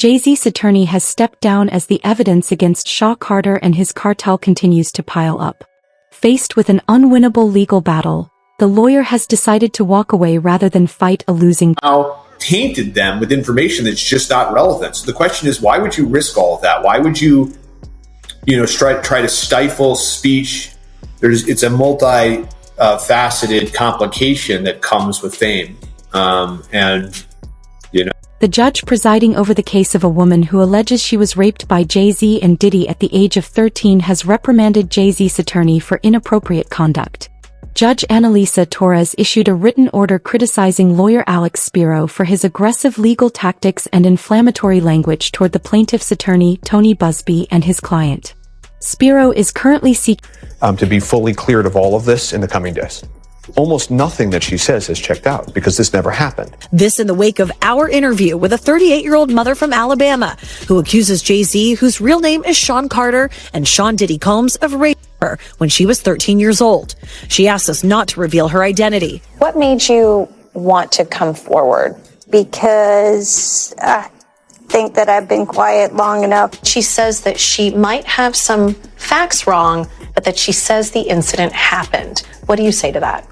Jay-Z's attorney has stepped down as the evidence against Shaw Carter and his cartel continues to pile up. Faced with an unwinnable legal battle, the lawyer has decided to walk away rather than fight a losing battle. Tainted them with information that's just not relevant. So the question is, why would you risk all of that? Why would you, try to stifle speech? It's a multi-faceted complication that comes with fame. The judge presiding over the case of a woman who alleges she was raped by Jay-Z and Diddy at the age of 13 has reprimanded Jay-Z's attorney for inappropriate conduct. Judge Annalisa Torres issued a written order criticizing lawyer Alex Spiro for his aggressive legal tactics and inflammatory language toward the plaintiff's attorney, Tony Busby, and his client. Spiro is currently seeking to be fully cleared of all of this in the coming days. Almost nothing that she says has checked out because this never happened. This in the wake of our interview with a 38-year-old mother from Alabama who accuses Jay-Z, whose real name is Sean Carter, and Sean Diddy Combs of raping her when she was 13 years old. She asked us not to reveal her identity. What made you want to come forward? Because I think that I've been quiet long enough. She says that she might have some facts wrong, but that she says the incident happened. What do you say to that?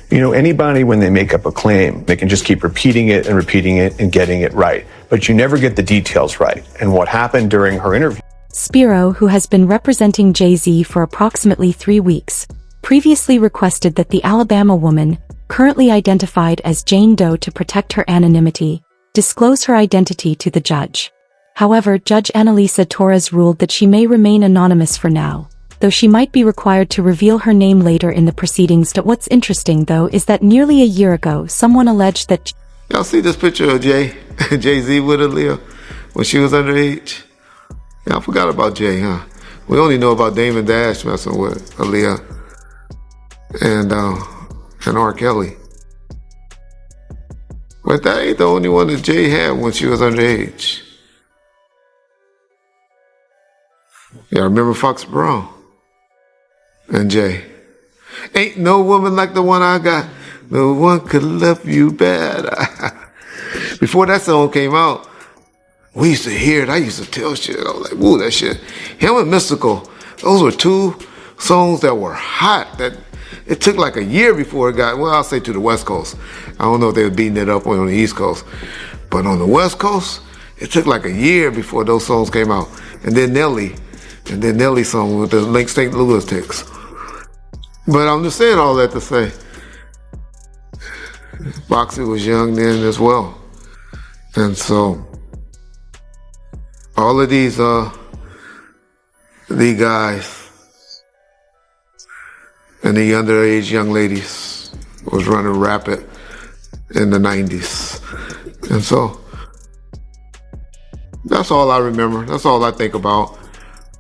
Anybody, when they make up a claim, they can just keep repeating it and getting it right. But you never get the details right. And what happened during her interview. Spiro, who has been representing Jay-Z for approximately 3 weeks, previously requested that the Alabama woman, currently identified as Jane Doe to protect her anonymity, disclose her identity to the judge. However, Judge Annalisa Torres ruled that she may remain anonymous for now, though she might be required to reveal her name later in the proceedings. What's interesting, though, is that nearly a year ago, someone alleged that... Y'all see this picture of Jay-Z with Aaliyah when she was underage? Yeah, I forgot about Jay, huh? We only know about Damon Dash messing with Aaliyah and R. Kelly. But that ain't the only one that Jay had when she was underage. Yeah, remember Fox Brown and Jay. Ain't no woman like the one I got. No one could love you better. Before that song came out, we used to hear it. I used to tell shit. I was like, woo, that shit. Him and Mystical, those were two songs that were hot. That it took like a year before it got, well, I'll say to the West Coast. I don't know if they were beating it up on the East Coast. But on the West Coast, it took like a year before those songs came out. And then Nelly's song with the Link St. Louis text. But I'm just saying all that to say, Boxy was young then as well. And so, all of these guys and the underage young ladies was running rapid in the 90s. And so, that's all I remember. That's all I think about,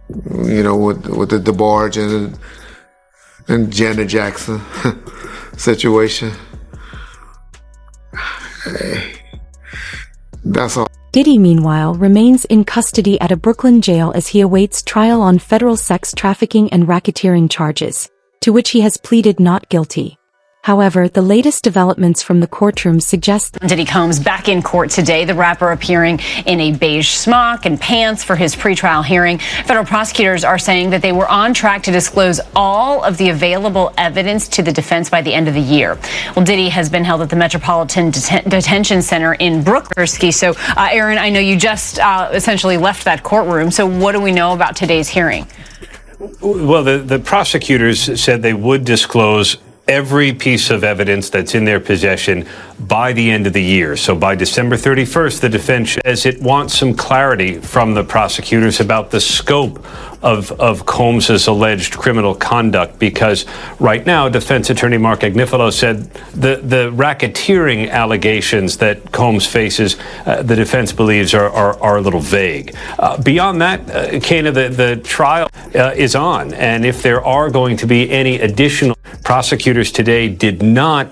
with the DeBarge and Janet Jackson situation. Hey, that's all. Diddy, meanwhile, remains in custody at a Brooklyn jail as he awaits trial on federal sex trafficking and racketeering charges, to which he has pleaded not guilty. However, the latest developments from the courtroom suggest Diddy Combs back in court today, the rapper appearing in a beige smock and pants for his pretrial hearing. Federal prosecutors are saying that they were on track to disclose all of the available evidence to the defense by the end of the year. Well, Diddy has been held at the Metropolitan Detention Center in Brooklyn. So, Aaron, I know you just essentially left that courtroom. So what do we know about today's hearing? Well, the prosecutors said they would disclose every piece of evidence that's in their possession by the end of the year. So by December 31st, the defense says it wants some clarity from the prosecutors about the scope of Combs's alleged criminal conduct, because right now, defense attorney Mark Agnifilo said the racketeering allegations that Combs faces, the defense believes are a little vague. Beyond that, Kana, the trial is on, and if there are going to be any additional, prosecutors today did not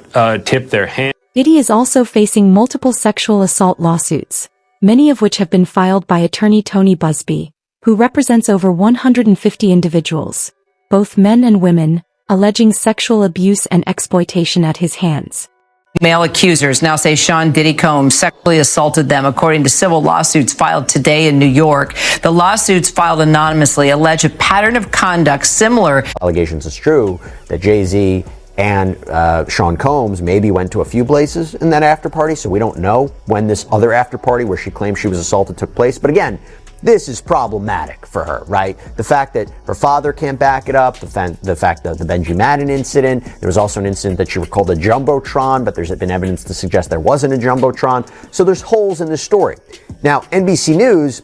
tip their hand. Diddy is also facing multiple sexual assault lawsuits, many of which have been filed by attorney Tony Busby, who represents over 150 individuals, both men and women, alleging sexual abuse and exploitation at his hands. Male accusers now say Sean Diddy Combs sexually assaulted them, according to civil lawsuits filed today in New York. The lawsuits filed anonymously allege a pattern of conduct similar. Allegations is true that Jay-Z and Sean Combs maybe went to a few places in that after party, so we don't know when this other after party where she claims she was assaulted took place. But again, this is problematic for her, right? The fact that her father can't back it up, the fact that the Benji Madden incident, there was also an incident that she recalled a Jumbotron, but there's been evidence to suggest there wasn't a Jumbotron. So there's holes in this story. Now, NBC News,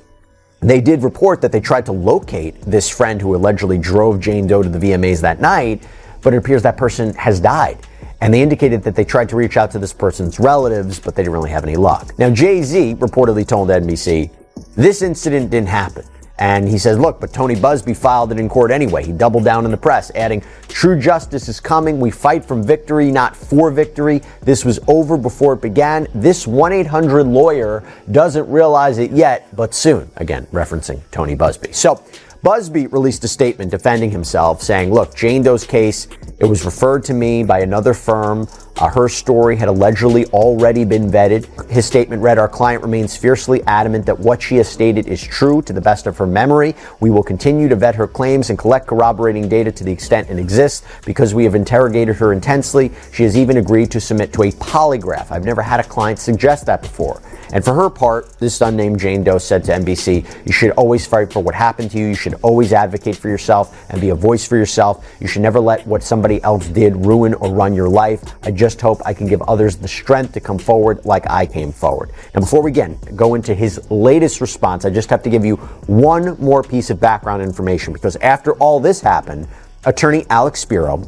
they did report that they tried to locate this friend who allegedly drove Jane Doe to the VMAs that night, but it appears that person has died. And they indicated that they tried to reach out to this person's relatives, but they didn't really have any luck. Now, Jay-Z reportedly told NBC, this incident didn't happen. And he says, look, but Tony Busby filed it in court anyway. He doubled down in the press, adding, true justice is coming. We fight from victory, not for victory. This was over before it began. This 1-800 lawyer doesn't realize it yet, but soon. Again, referencing Tony Busby. So Busby released a statement defending himself, saying, look, Jane Doe's case, it was referred to me by another firm. Her story had allegedly already been vetted. His statement read, our client remains fiercely adamant that what she has stated is true to the best of her memory. We will continue to vet her claims and collect corroborating data to the extent it exists because we have interrogated her intensely. She has even agreed to submit to a polygraph. I've never had a client suggest that before. And for her part, this unnamed Jane Doe said to NBC, you should always fight for what happened to you. You should always advocate for yourself and be a voice for yourself. You should never let what somebody else did ruin or run your life. I just hope I can give others the strength to come forward like I came forward. Now, before we go into his latest response, I just have to give you one more piece of background information, because after all this happened, attorney Alex Spiro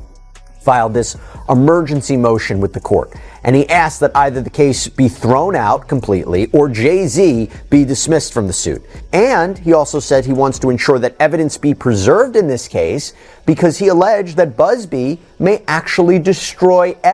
filed this emergency motion with the court. And he asked that either the case be thrown out completely or Jay-Z be dismissed from the suit. And he also said he wants to ensure that evidence be preserved in this case because he alleged that Busby may actually destroy